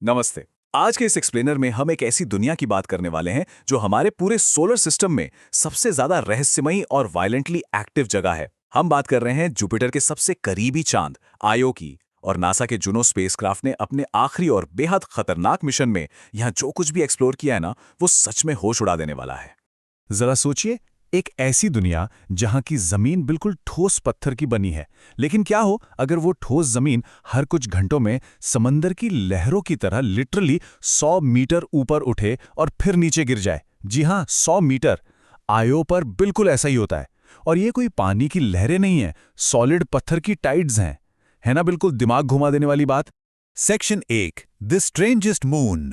नमस्ते। आज के इस एक्सप्लेनर में हम एक ऐसी दुनिया की बात करने वाले हैं जो हमारे पूरे सोलर सिस्टम में सबसे ज्यादा रहस्यमयी और वायलेंटली एक्टिव जगह है। हम बात कर रहे हैं जुपिटर के सबसे करीबी चांद आयो की। और नासा के जुनो स्पेसक्राफ्ट ने अपने आखिरी और बेहद खतरनाक मिशन में यहाँ जो कुछ भी एक्सप्लोर किया है ना, वो सच में होश उड़ा देने वाला है। जरा सोचिए, एक ऐसी दुनिया जहां की जमीन बिल्कुल ठोस पत्थर की बनी है, लेकिन क्या हो अगर वो ठोस जमीन हर कुछ घंटों में समंदर की लहरों की तरह लिटरली 100 मीटर ऊपर उठे और फिर नीचे गिर जाए। जी हां, 100 मीटर। आयो पर बिल्कुल ऐसा ही होता है। और ये कोई पानी की लहरें नहीं है, सॉलिड पत्थर की टाइड्स हैं। है ना बिल्कुल दिमाग घुमा देने वाली बात। Section 1 the strangest moon.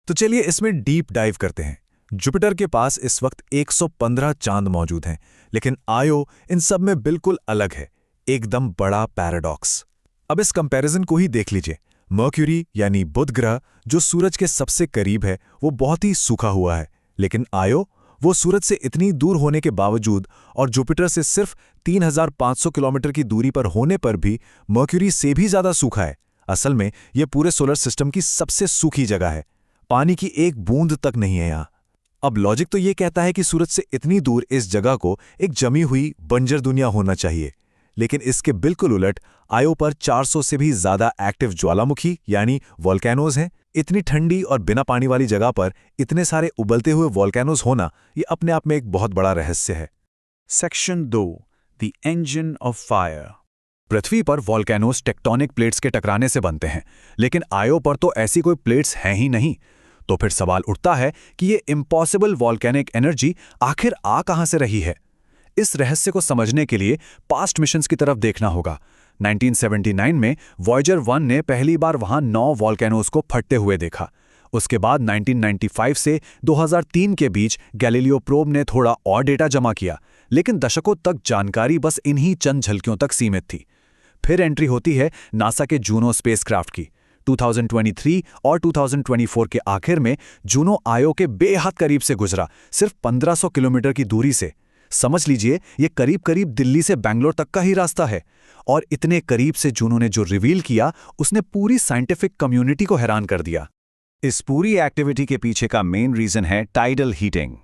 तो चलिए इसमें डीप डाइव करते हैं। जुपिटर के पास इस वक्त 115 चांद मौजूद हैं, लेकिन आयो इन सब में बिल्कुल अलग है। एकदम बड़ा पैराडॉक्स। अब इस कंपैरिजन को ही देख लीजिए। मर्क्यूरी यानी बुध ग्रह जो सूरज के सबसे करीब है, वो बहुत ही सूखा हुआ है, लेकिन आयो वो सूरज से इतनी दूर होने के बावजूद और जुपिटर से सिर्फ 3500 किलोमीटर की दूरी पर होने पर भी मर्क्यूरी से भी ज्यादा सूखा है। असल में यह पूरे सोलर सिस्टम की सबसे सूखी जगह है। पानी की एक बूंद तक नहीं है यहाँ। अब लॉजिक तो ये कहता है कि सूरज से इतनी दूर इस जगह को एक जमी हुई बंजर दुनिया होना चाहिए, लेकिन इसके बिल्कुल उलट आयो पर 400 से भी ज्यादा एक्टिव ज्वालामुखी यानी वॉल्केनोज हैं। इतनी ठंडी और बिना पानी वाली जगह पर इतने सारे उबलते हुए वॉल्केनोज होना ये अपने आप में एक बहुत बड़ा रहस्य है। Section 2 the engine of fire. पृथ्वी पर वॉल्केनोज टेक्टोनिक प्लेट्स के टकराने से बनते हैं, लेकिन आयो पर तो ऐसी कोई प्लेट्स हैं ही नहीं। तो फिर सवाल उठता है कि ये इम्पॉसिबल वॉल्केनिक एनर्जी आखिर आ कहां से रही है। इस रहस्य को समझने के लिए पास्ट मिशंस की तरफ देखना होगा। 1979 में वॉयेजर 1 ने पहली बार वहां 9 वॉल्केनोज को फटते हुए देखा। उसके बाद 1995 से 2003 के बीच गैलीलियो प्रोब ने थोड़ा और डेटा जमा किया, लेकिन दशकों तक जानकारी बस इन्हीं चंद झलकियों तक सीमित थी। फिर एंट्री होती है नासा के जूनो स्पेसक्राफ्ट की। 2023 और 2024 के आखिर में जूनो आयो के बेहद करीब से गुजरा, सिर्फ 1500 किलोमीटर की दूरी से। समझ लीजिए ये करीब करीब दिल्ली से बैंगलोर तक का ही रास्ता है। और इतने करीब से जूनो ने जो रिवील किया, उसने पूरी साइंटिफिक कम्युनिटी को हैरान कर दिया। इस पूरी एक्टिविटी के पीछे का मेन रीजन है टाइडल हीटिंग।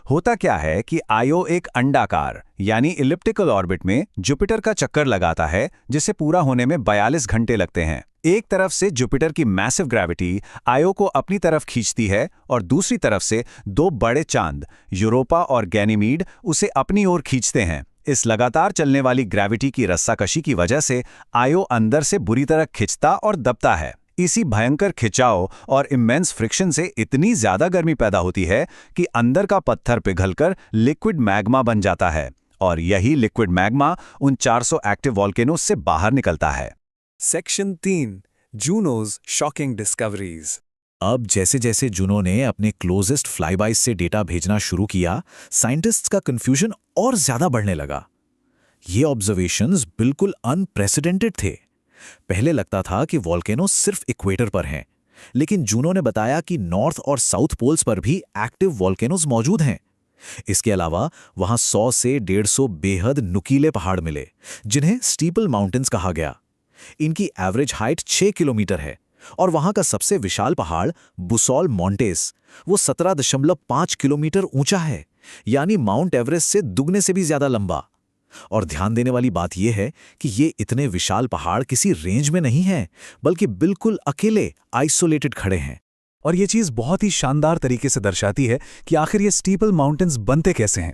होता क्या है कि आयो एक अंडाकार यानी इलिप्टिकल ऑर्बिट में जुपिटर का चक्कर लगाता है, जिसे पूरा होने में 42 घंटे लगते हैं। एक तरफ से जुपिटर की मैसिव ग्रेविटी आयो को अपनी तरफ खींचती है और दूसरी तरफ से 2 बड़े चांद यूरोपा और गैनीमीड उसे अपनी ओर खींचते हैं। इस लगातार चलने वाली ग्रेविटी की रस्साकशी की वजह से आयो अंदर से बुरी तरह खिंचता और दबता है। इसी भयंकर खिंचाव और इमेंस फ्रिक्शन से इतनी ज्यादा गर्मी पैदा होती है कि अंदर का पत्थर पिघलकर लिक्विड मैग्मा बन जाता है, और यही लिक्विड मैग्मा उन 400 एक्टिव वॉल्केनोज से बाहर निकलता है। Section 3 zoonoses shocking discoveries. अब जैसे जैसे जूनो ने अपने क्लोजेस्ट फ्लाईबाइज से डेटा भेजना शुरू किया, साइंटिस्ट्स का कंफ्यूजन और ज्यादा बढ़ने लगा। ये ऑब्जर्वेशंस बिल्कुल अनप्रेसिडेंटेड थे। पहले लगता था कि वॉल्केनो सिर्फ इक्वेटर पर हैं, लेकिन जूनो ने बताया कि नॉर्थ और साउथ पोल्स पर भी एक्टिव वॉल्केनोज मौजूद हैं। इसके अलावा वहां 100 से 150 बेहद नुकीले पहाड़ मिले, जिन्हें स्टीपल माउंटेन्स कहा गया। इनकी एवरेज हाइट 6 किलोमीटर है, और वहां का सबसे विशाल पहाड़ बुसॉल मॉन्टेस वो 17.5 किलोमीटर ऊंचा है, यानी माउंट एवरेस्ट से दुगने से भी ज्यादा लंबा। और ध्यान देने वाली बात यह है कि ये इतने विशाल पहाड़ किसी रेंज में नहीं हैं, बल्कि बिल्कुल अकेले आइसोलेटेड खड़े हैं। और ये चीज बहुत ही शानदार तरीके से दर्शाती है कि आखिर ये स्टीपल माउंटेन्स बनते कैसे हैं।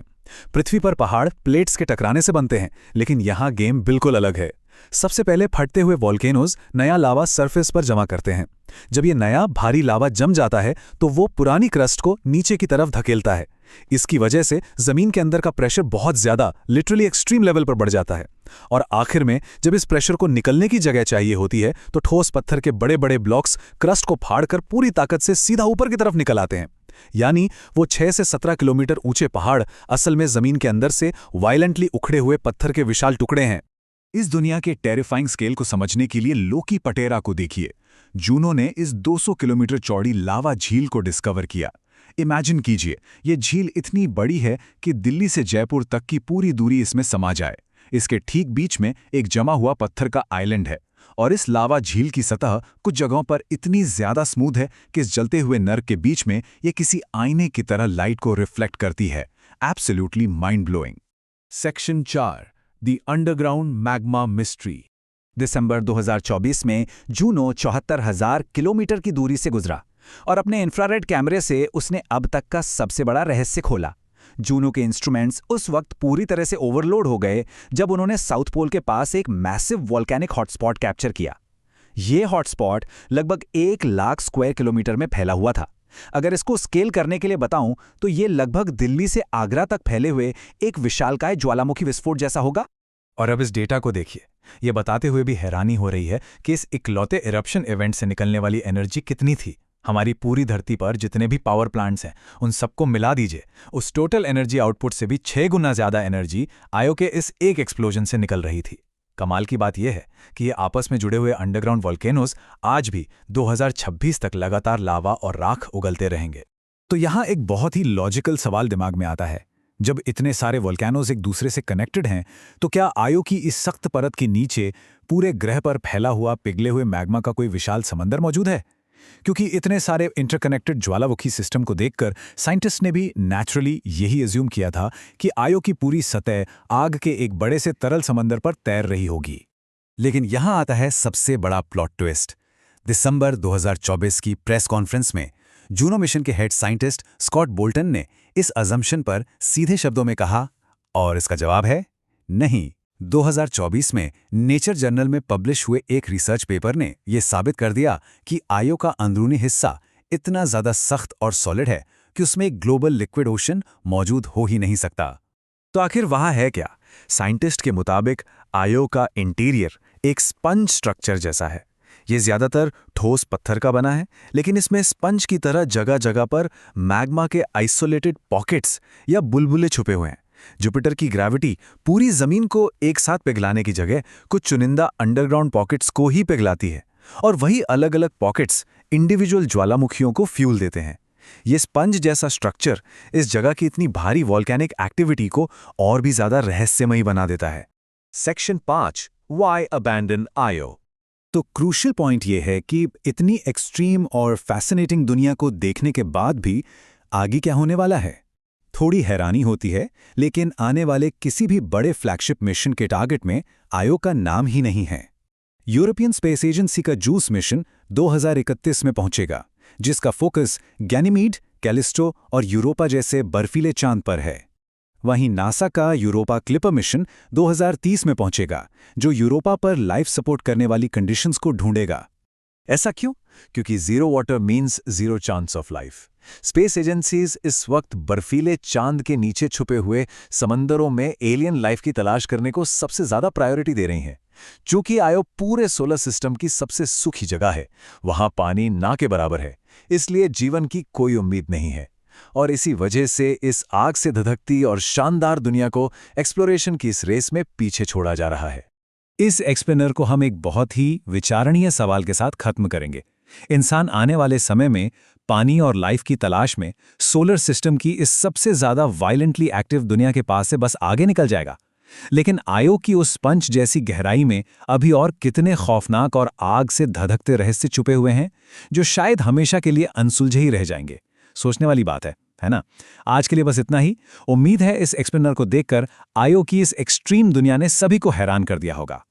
पृथ्वी पर पहाड़ प्लेट्स के टकराने से बनते हैं, लेकिन यहां गेम बिल्कुल अलग है। सबसे पहले फटते हुए वॉल्केनोज नया लावा सरफेस पर जमा करते हैं। जब ये नया भारी लावा जम जाता है तो वो पुरानी क्रस्ट को नीचे की तरफ धकेलता है। इसकी वजह से जमीन के अंदर का प्रेशर बहुत ज्यादा, लिटरली एक्सट्रीम लेवल पर बढ़ जाता है। और आखिर में जब इस प्रेशर को निकलने की जगह चाहिए होती है, तो ठोस पत्थर के बड़े बड़े ब्लॉक्स क्रस्ट को फाड़कर पूरी ताकत से सीधा ऊपर की तरफ निकल आते हैं। यानी वो 6 से 17 किलोमीटर ऊंचे पहाड़ असल में जमीन के अंदर से वायलेंटली उखड़े हुए पत्थर के विशाल टुकड़े हैं। इस दुनिया के टेरिफाइंग स्केल को समझने के लिए लोकी पटेरा को देखिए। जूनो ने इस 200 किलोमीटर चौड़ी लावा झील को डिस्कवर किया। इमेजिन कीजिए, ये झील इतनी बड़ी है कि दिल्ली से जयपुर तक की पूरी दूरी इसमें समा जाए। इसके ठीक बीच में एक जमा हुआ पत्थर का आइलैंड है, और इस लावा झील की सतह कुछ जगहों पर इतनी ज्यादा स्मूथ है कि इस जलते हुए नर के बीच में ये किसी आईने की तरह लाइट को रिफ्लेक्ट करती है। Absolutely mind blowing. Section 4, the underground magma mystery. दिसंबर 2024 में जूनो 74,000 किलोमीटर की दूरी से गुजरा और अपने इंफ्रारेड कैमरे से उसने अब तक का सबसे बड़ा रहस्य खोला। जूनो के इंस्ट्रूमेंट्स उस वक्त पूरी तरह से ओवरलोड हो गए जब उन्होंने साउथ पोल के पास एक मैसिव वॉल्केनिक हॉटस्पॉट कैप्चर किया। यह हॉटस्पॉट लगभग 1 लाख स्क्वायर किलोमीटर में फैला हुआ था। अगर इसको स्केल करने के लिए बताऊं तो यह लगभग दिल्ली से आगरा तक फैले हुए एक विशालकाय ज्वालामुखी विस्फोट जैसा होगा। और अब इस डेटा को देखिए, ये बताते हुए भी हैरानी हो रही है कि इस इकलौते इरप्शन इवेंट से निकलने वाली एनर्जी कितनी थी। हमारी पूरी धरती पर जितने भी पावर प्लांट्स हैं उन सबको मिला दीजिए, उस टोटल एनर्जी आउटपुट से भी 6 गुना ज्यादा एनर्जी आयो के इस एक एक्सप्लोजन से निकल रही थी। कमाल की बात यह है कि ये आपस में जुड़े हुए अंडरग्राउंड वॉल्केनोज आज भी 2026 तक लगातार लावा और राख उगलते रहेंगे। तो यहाँ एक बहुत ही लॉजिकल सवाल दिमाग में आता है, जब इतने सारे वॉल्केनोज एक दूसरे से कनेक्टेड हैं तो क्या आयो की इस सख्त परत के नीचे पूरे ग्रह पर फैला हुआ पिघले हुए मैग्मा का कोई विशाल समंदर मौजूद है? क्योंकि इतने सारे इंटरकनेक्टेड ज्वालामुखी सिस्टम को देखकर साइंटिस्ट ने भी नेचुरली यही अज्यूम किया था कि आयो की पूरी सतह आग के एक बड़े से तरल समंदर पर तैर रही होगी। लेकिन यहां आता है सबसे बड़ा प्लॉट ट्विस्ट। दिसंबर 2024 की प्रेस कॉन्फ्रेंस में जूनो मिशन के हेड साइंटिस्ट स्कॉट बोल्टन ने इस अजम्पशन पर सीधे शब्दों में कहा, और इसका जवाब है नहीं। 2024 में नेचर जर्नल में पब्लिश हुए एक रिसर्च पेपर ने यह साबित कर दिया कि आयो का अंदरूनी हिस्सा इतना ज्यादा सख्त और सॉलिड है कि उसमें एक ग्लोबल लिक्विड ओशन मौजूद हो ही नहीं सकता। तो आखिर वहां है क्या? साइंटिस्ट के मुताबिक आयो का इंटीरियर एक स्पंज स्ट्रक्चर जैसा है। ये ज्यादातर ठोस पत्थर का बना है, लेकिन इसमें स्पंज की तरह जगह जगह पर मैग्मा के आइसोलेटेड पॉकेट्स या बुलबुले छुपे हुए हैं। जुपिटर की ग्रेविटी पूरी जमीन को एक साथ पिघलाने की जगह कुछ चुनिंदा अंडरग्राउंड पॉकेट्स को ही पिघलाती है, और वही अलग अलग पॉकेट्स इंडिविजुअल ज्वालामुखियों को फ्यूल देते हैं। ये स्पंज जैसा स्ट्रक्चर इस जगह की इतनी भारी वॉल्केनिक एक्टिविटी को और भी ज्यादा रहस्यमयी बना देता है। Section 5, Why Abandon Io? तो क्रूशियल पॉइंट ये है कि इतनी एक्सट्रीम और फैसिनेटिंग दुनिया को देखने के बाद भी आगे क्या होने वाला है? थोड़ी हैरानी होती है, लेकिन आने वाले किसी भी बड़े फ्लैगशिप मिशन के टारगेट में आयो का नाम ही नहीं है। यूरोपियन स्पेस एजेंसी का जूस मिशन 2031 में पहुंचेगा, जिसका फोकस गैनीमीड, कैलिस्टो और यूरोपा जैसे बर्फीले चांद पर है। वहीं नासा का यूरोपा क्लिपर मिशन 2030 में पहुंचेगा, जो यूरोपा पर लाइफ सपोर्ट करने वाली कंडीशंस को ढूंढेगा। ऐसा क्यों? क्योंकि zero water means zero chance of life. Space agencies इस वक्त बर्फीले चांद के नीचे छुपे हुए समंदरों में एलियन लाइफ की तलाश करने को सबसे ज्यादा प्रायोरिटी दे रही हैं। चूंकि आयो पूरे सोलर सिस्टम की सबसे सूखी जगह है, वहां पानी ना के बराबर है, इसलिए जीवन की कोई उम्मीद नहीं है। और इसी वजह से इस आग से धधकती और शानदार दुनिया को एक्सप्लोरेशन की इस रेस में पीछे छोड़ा जा रहा है। इस एक्सप्लेनर को हम एक बहुत ही विचारणीय सवाल के साथ खत्म करेंगे। इंसान आने वाले समय में पानी और लाइफ की तलाश में सोलर सिस्टम की इस सबसे ज्यादा वायलेंटली एक्टिव दुनिया के पास से बस आगे निकल जाएगा। लेकिन आयो की उस स्पंज जैसी गहराई में अभी और कितने खौफनाक और आग से धधकते रहस्य छुपे हुए हैं, जो शायद हमेशा के लिए अनसुलझे ही रह जाएंगे। सोचने वाली बात है ना? आज के लिए बस इतना ही। उम्मीद है इस एक्सप्लेनर को देखकर आयो की इस एक्सट्रीम दुनिया ने सभी को हैरान कर दिया होगा।